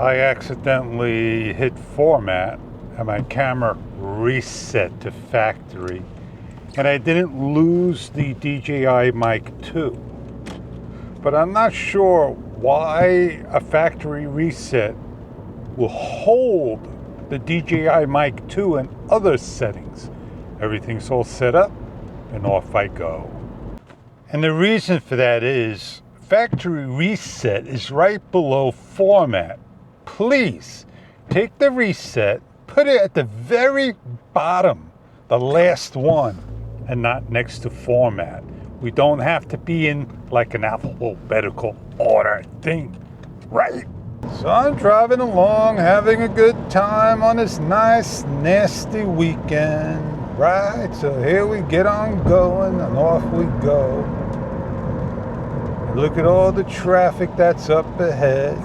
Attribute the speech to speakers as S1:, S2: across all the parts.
S1: I accidentally hit format and my camera reset to factory, and I didn't lose the DJI Mic 2. But I'm not sure why a factory reset will hold the DJI Mic 2 and other settings. Everything's all set up and off I go. And the reason for that is factory reset is right below format. Please take the reset, put it at the very bottom, the last one, and not next to format. We don't have to be in like an alphabetical order thing, right? So I'm driving along, having a good time on this nice, nasty weekend, right? So here we get on going and off we go. Look at all the traffic that's up ahead.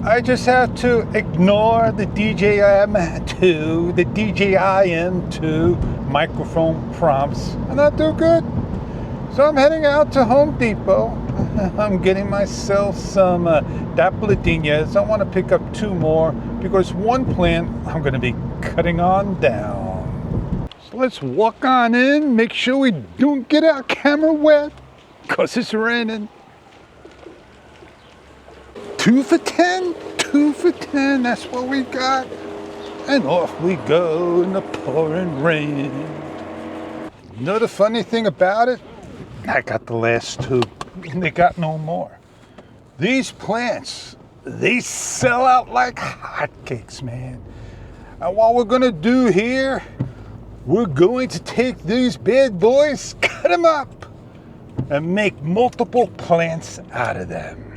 S1: I just have to ignore the DJI-2, the DJI-M2 microphone prompts, and I do good. So I'm heading out to Home Depot. I'm getting myself some Daplidinias. I want to pick up 2 more because one plant I'm going to be cutting on down. So let's walk on in, make sure we don't get our camera wet because it's raining. 2 for 10, 2 for 10, that's what we got. And off we go in the pouring rain. You know the funny thing about it? I got the last 2, and they got no more. These plants, they sell out like hotcakes, man. And what we're gonna do here, we're going to take these bad boys, cut them up, and make multiple plants out of them.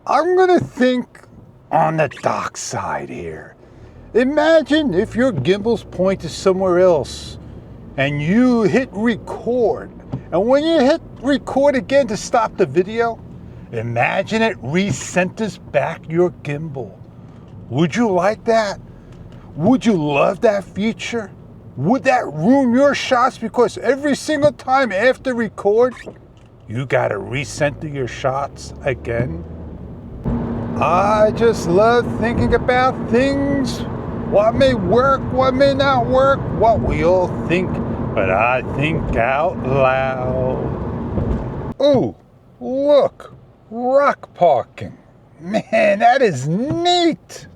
S1: I'm gonna think on the dark side here. Imagine if your gimbal's pointed somewhere else and you hit record. And when you hit record again to stop the video, imagine it recenters back your gimbal. Would you like that? Would you love that feature? Would that ruin your shots because every single time after record, you gotta recenter your shots again? I just love thinking about things, what may work, what may not work, what we all think, but I think out loud. Oh, look, rock parking. Man, that is neat.